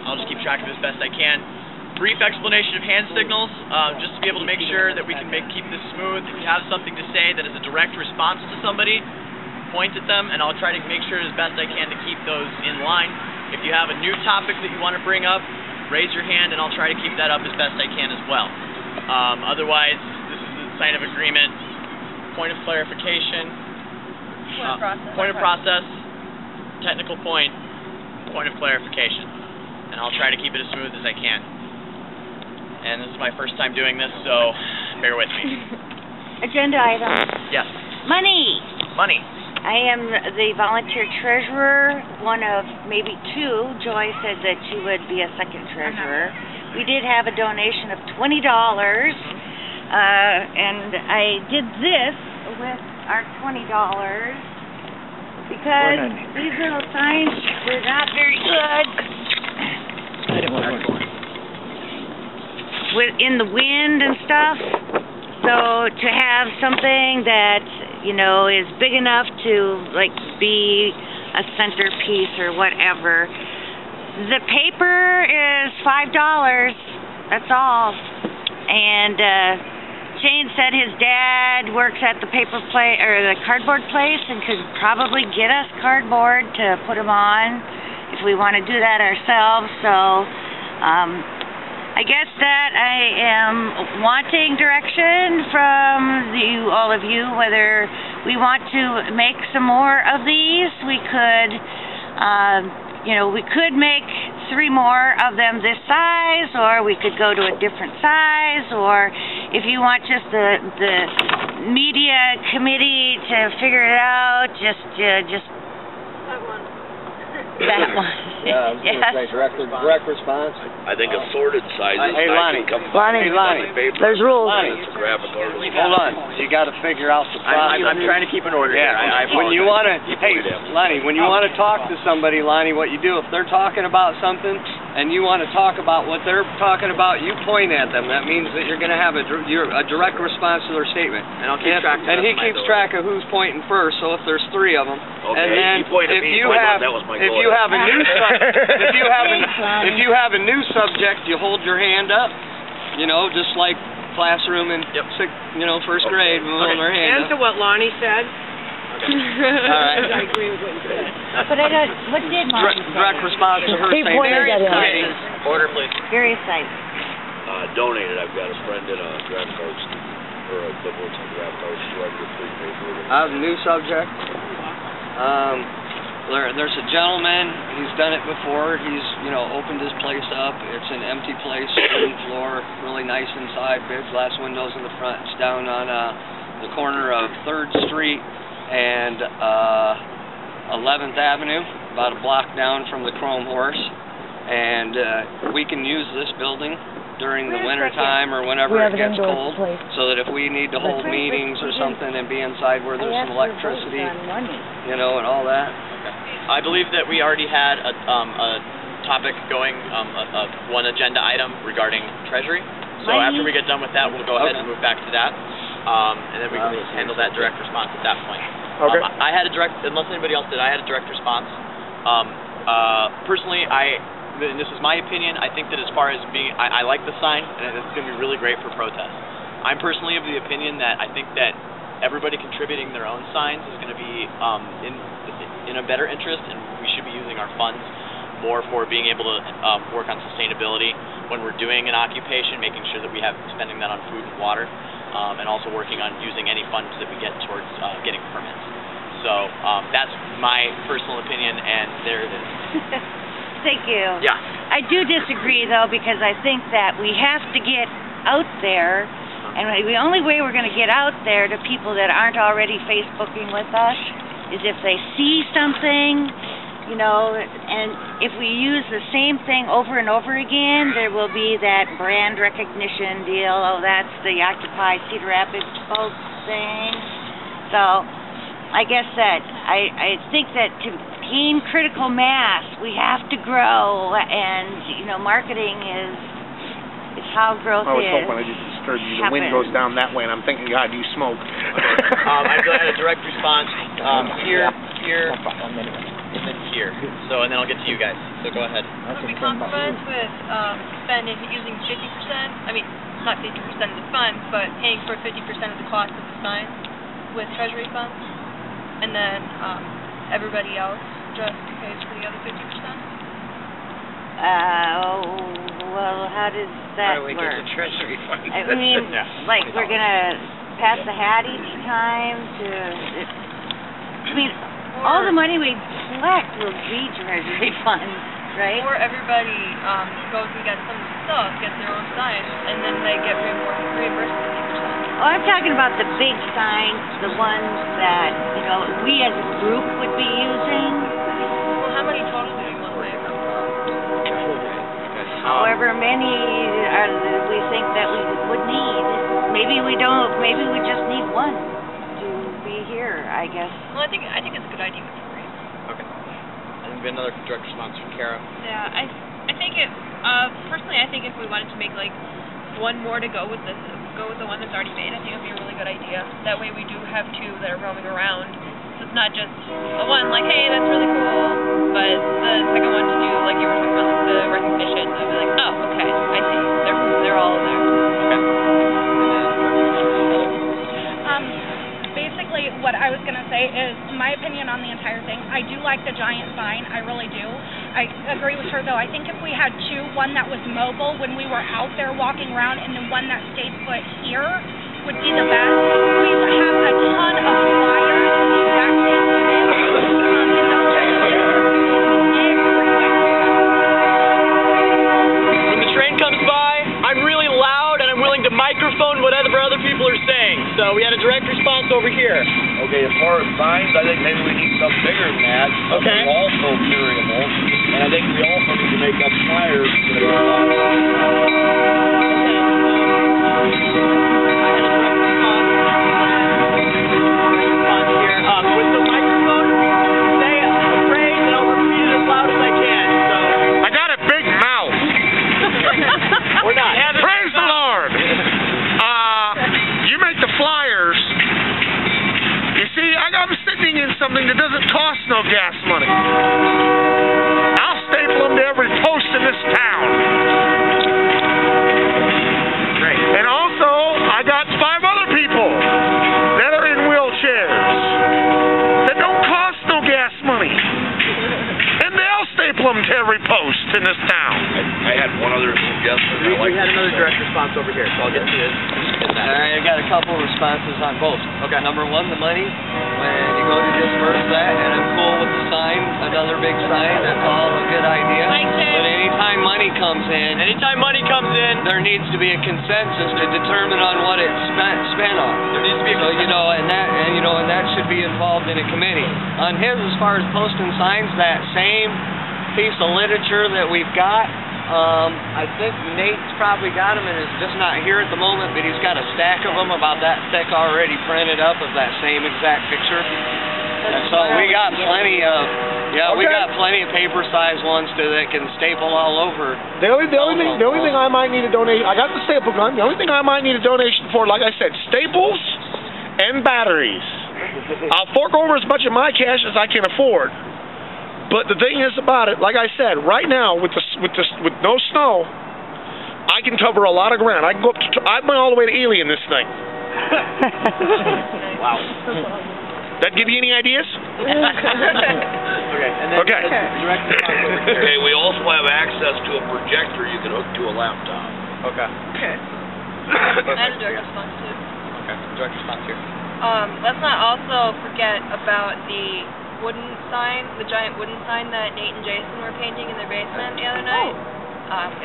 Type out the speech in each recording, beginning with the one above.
I'll just keep track of it as best I can. Brief explanation of hand signals, just to be able to make sure that we can keep this smooth. If you have something to say that is a direct response to somebody, point at them, and I'll try to make sure as best I can to keep those in line. If you have a new topic that you want to bring up, raise your hand, and I'll try to keep that up as best I can as well. Otherwise, this is a sign of agreement, point of clarification, point of process, technical point of clarification. And I'll try to keep it as smooth as I can. And this is my first time doing this, so bear with me. Agenda item. Yes. Money. Money. I am the volunteer treasurer, one of maybe two. Joy said that she would be a second treasurer. We did have a donation of $20, and I did this with our $20 because these little signs were not very good. In the wind and stuff, so to have something that, you know, is big enough to, like, be a centerpiece or whatever. The paper is $5, that's all. And Shane said his dad works at the paper place, or the cardboard place, and could probably get us cardboard to put them on if we want to do that ourselves, so I guess that I am wanting direction from all of you, whether we want to make some more of these. We could, you know, we could make 3 more of them this size, or we could go to a different size, or if you want just the media committee to figure it out, just That one. that one. Yeah, I was going to say direct response. I think assorted sizes. Hey, Lonnie. There's rules. Lonnie. Hold on. You got to figure out the process. I'm trying to keep an order here. I when you want to, hey, Lonnie, when you want to talk to somebody, Lonnie, what you do, if they're talking about something and you want to talk about what they're talking about, you point at them. That means that you're going to have a direct response to their statement. And I'll keep track of and he keeps track of who's pointing first. So if there's 3 of them, okay, and then if you have a new if you have a new subject, you hold your hand up. You know, just like classroom in first grade, we hold our hand up. Answer what Lonnie said. All right. I agree with what you said. But I don't. What did Lonnie say? Direct response to her saying Various that. Order, please. Various sites. Donated. I've got a friend in a draft cards, or a that works on draft cards, so I get free paper. A new subject. There's a gentleman, he's done it before, he's, you know, opened his place up. It's an empty place, wooden floor, really nice inside, big glass windows in the front. It's down on the corner of 3rd Street and 11th Avenue, about a block down from the Chrome Horse. And we can use this building during the winter time or whenever it gets cold, so that if we need to hold meetings or something and be inside where there's some electricity, you know, and all that. I believe that we already had a topic going, one agenda item regarding Treasury. So after we get done with that, we'll go ahead and move back to that, and then we can handle that direct response at that point. Okay. I had a direct, unless anybody else did, I had a direct response. Personally, and this is my opinion, I think that as far as being, I like the sign, and it's going to be really great for protest. I'm personally of the opinion that I think that everybody contributing their own signs is going to be in a better interest, and we should be using our funds more for being able to work on sustainability when we're doing an occupation, making sure that we have spending that on food and water, and also working on using any funds that we get towards getting permits. So that's my personal opinion, and there it is. Thank you. Yeah. I do disagree, though, because I think that we have to get out there, and the only way we're going to get out there to people that aren't already Facebooking with us is if they see something, you know, and if we use the same thing over and over again, there will be that brand recognition deal. Oh, that's the Occupy Cedar Rapids folks thing. So I guess that I think that to gain critical mass, we have to grow, and, you know, marketing is how growth is. I was hoping I just disturbed you. The wind goes down that way, and I'm thinking, God, you smoke. I had a direct response here, and then here. here. So, and then I'll get to you guys. So go ahead. Would we compromise with using 50%? I mean, not 50% of the funds, but paying for 50% of the cost of the sign with treasury funds, and then everybody else just pays for the other 50%? Well, how does that work? Get the treasury fund? I mean, like, we're gonna pass the hat each time I mean, all the money we collect will be treasury funds, right? Or everybody goes and gets some stuff, gets their own sign, and then they get reimbursed 50%. Oh, I'm talking about the big signs, the ones that, you know, we as a group would be using. Well, how many total do you want to make? However many we think that we would need. Maybe we don't, maybe we just need one to be here, I guess. Well, I think it's a good idea with three. Okay. And then we have another direct response from Kara. Yeah, I think it, personally, I think if we wanted to make, like, one more to go with the one that's already made, I think it would be a really good idea. That way we do have two that are roaming around. So it's not just the one, like, hey, that's really cool, but the second one to do, like you were talking about, like, the recognition. So it'd be like, oh, okay, I see. They're all there. Okay. Basically, what I was going to say is my opinion on the entire thing. I do like the giant sign. I really do. I agree with her, though. I think if we had two, one that was mobile when we were out there walking around, and then one that stayed put here would be the best. We have a ton of flyers with the exact same image. When the train comes by, I'm really loud and I'm willing to microphone whatever other people are saying. So we had a direct response over here. Okay, as far as signs, I think maybe we need something bigger than that. Okay. Also carryable. And I think we also need to make up flyers. Something that doesn't cost no gas money. I'll staple them to every post in this town. Great. And also, I got 5 other people that are in wheelchairs that don't cost no gas money. And they'll staple them to every post in this town. I had one other suggestion. We had another direct response over here, so I'll get to this. Alright, I got a couple responses on both. Okay. Number one, the money. When you go to disperse that, and I'm cool with the sign, another big sign, that's all a good idea. But anytime money comes in, there needs to be a consensus to determine on what it's spent on. There needs to be a so, and that should be involved in a committee. On his, as far as posting signs, that same piece of literature that we've got, I think Nate's probably got them and is just not here at the moment, but he's got a stack of them about that thick already printed up of that same exact picture. And so we got plenty of, we got plenty of paper-sized ones that can staple all over. The only thing I might need a donation, I got the staple gun, the only thing I might need a donation for, like I said, staples and batteries. I'll fork over as much of my cash as I can afford. But the thing is about it, like I said, right now with no snow, I can cover a lot of ground. I can go up to I've been all the way to Ely in this thing. Wow. That give you any ideas? Okay. And then Okay. Direct response over here. Okay, we also have access to a projector you can hook to a laptop. Okay. I have a direct response too. Okay. Direct response here. Let's not also forget about the wooden sign, the giant wooden sign that Nate and Jason were painting in their basement the other night.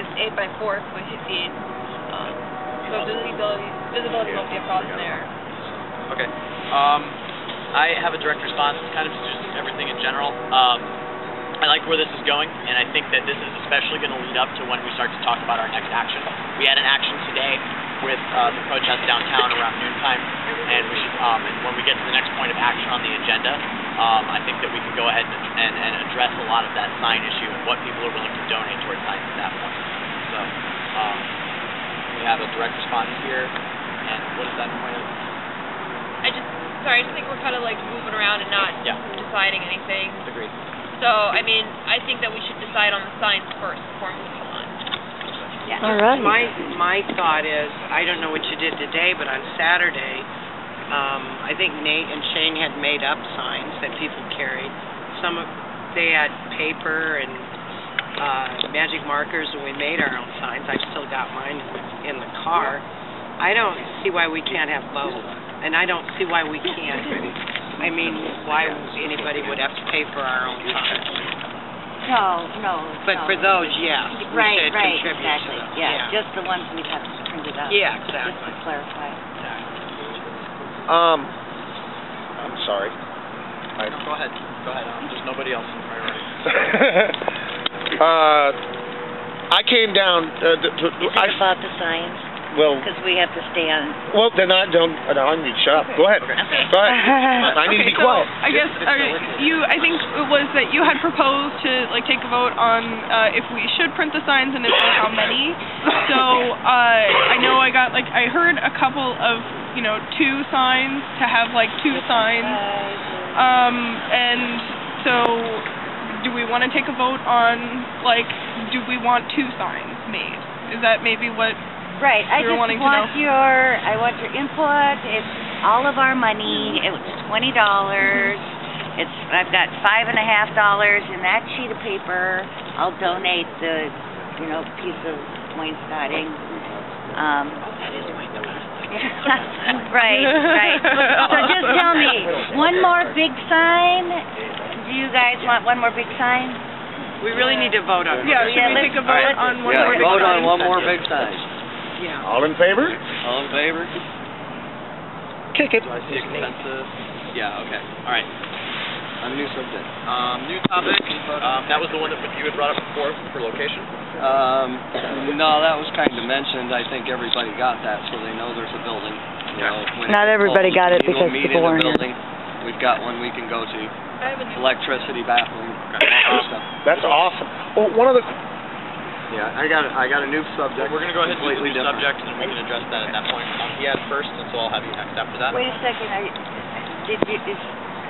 It's 8 by 4 with 50 feet. So visibility won't be a problem there. Okay. I have a direct response. It's kind of just everything in general. I like where this is going, and I think that this is especially going to lead up to when we start to talk about our next action. We had an action today with the protest downtown around noontime, and we should, and when we get to the next point of action on the agenda, I think that we can go ahead and address a lot of that sign issue and what people are willing to donate towards signs at that point. So we have a direct response here, and what is that point of? I just think we're kind of like moving around and not deciding anything. Agreed. So, I mean, I think that we should decide on the signs first before moving on. Yeah. All right. My thought is, I don't know what you did today, but on Saturday, I think Nate and Shane had made up signs that people carried. They had paper and magic markers, and we made our own signs. I've still got mine in the car. I don't see why we can't have both, and I don't see why we can't. I mean, why anybody would have to pay for our own signs. No. But for those, yes, we should contribute exactly. to them. Yeah, just the ones we'd have to print it out. Yeah, exactly. Just to clarify. I'm sorry. Go ahead. There's nobody else in priority. I came down. Is it about the signs? Well, because we have to stay on. Well, then I don't. No, I need to shut up. Go ahead. Okay. Go ahead. I need to be quiet. I guess I think it was that you had proposed to take a vote on if we should print the signs and if so, how many. So I know I heard a couple of 2 signs to have 2 signs. And so do we want to take a vote on do we want 2 signs made? Is that maybe what? Right, I just want I want your input. It's all of our money. It was $20. I've got $5.50 in that sheet of paper. I'll donate the piece of wainscoting. Right. So just tell me, one more big sign? Do you guys want one more big sign? We really need to vote on it. Yeah, should we take a vote on one more big sign? Vote on one more big sign. Yeah. All in favor? All in favor? Kick it. Do I see a consensus? Yeah, okay. All right. On new subject. New topic. That was the one that you had brought up before for location? No, that was kind of mentioned. I think everybody got that, so they know there's a building. Not everybody got it because people weren't here. We've got one we can go to. Electricity, bathroom, stuff. That's awesome. Oh, one of the. Yeah, I got a new subject. We're going to go ahead and do the new different subject, and then we can address that at that point. He had first, and so I'll have you next after that. Wait a second.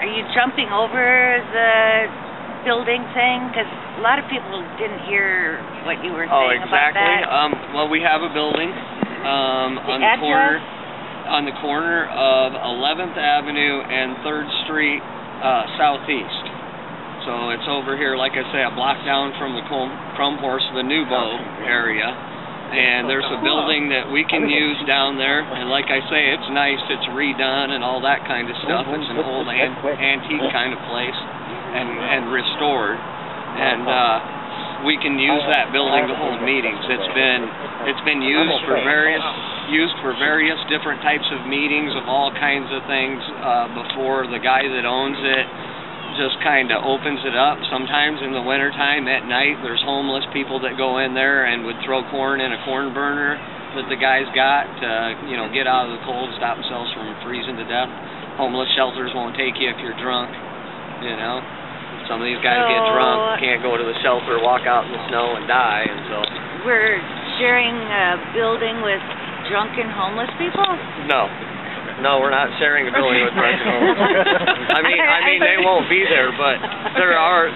Are you jumping over the building thing? Because a lot of people didn't hear what you were saying about that. Well, we have a building on the corner of 11th Avenue and 3rd Street southeast. So it's over here, like I say, a block down from the Crum Horse, the Nouveau area. And there's a building that we can use down there. And like I say, it's nice. It's redone and all that kind of stuff. It's an old antique kind of place and restored. And we can use that building to hold meetings. It's been used for various different types of meetings of all kinds of things before. The guy that owns it just kind of opens it up. Sometimes in the wintertime at night there's homeless people that go in there and would throw corn in a corn burner that the guy's got to get out of the cold, stop themselves from freezing to death. Homeless shelters won't take you if you're drunk. Some of these guys get drunk, can't go to the shelter, walk out in the snow and die. And so we're sharing a building with drunken homeless people? No, we're not sharing a building with drunken homeless people. I mean, they won't be there, but there are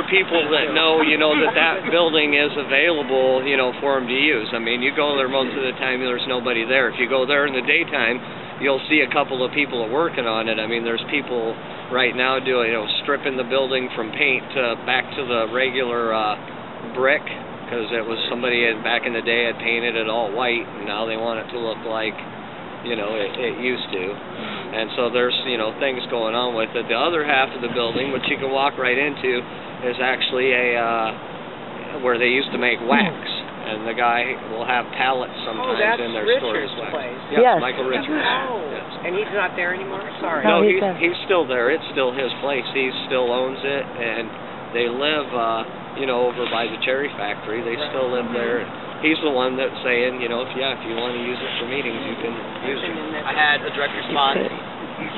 people that know, that building is available, for them to use. I mean, you go there most of the time, there's nobody there. If you go there in the daytime, you'll see a couple of people working on it. I mean, there's people right now doing, stripping the building from paint back to the regular brick, because it was somebody back in the day had painted it all white, and now they want it to look like it used to. And so there's, things going on with it. The other half of the building, which you can walk right into, is actually where they used to make wax. And the guy will have pallets sometimes in their storage wax. Place. Yes, Michael Richards. Oh, yes. And he's not there anymore? Sorry. No, he's still there. It's still his place. He still owns it, and they live, over by the cherry factory. They still live there. He's the one that's saying, if you want to use it for meetings, you can use it. I had a direct response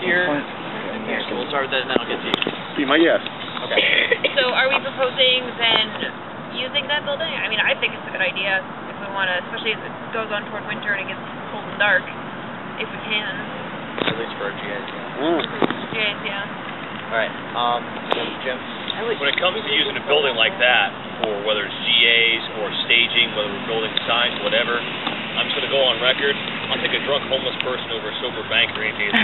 here and here, so we'll start with that and then I'll get to you. Be my yes. Okay. So are we proposing then using that building? I mean, I think it's a good idea if we want to, especially as it goes on toward winter and it gets cold and dark, if we can. At least for our GAs, GAs, yeah. All right. So Jim? when it comes to using a building like that, for whether it's GAs or staging, whether we're building signs, whatever, I'm just going to go on record. I'll take a drunk homeless person over a sober banker any day.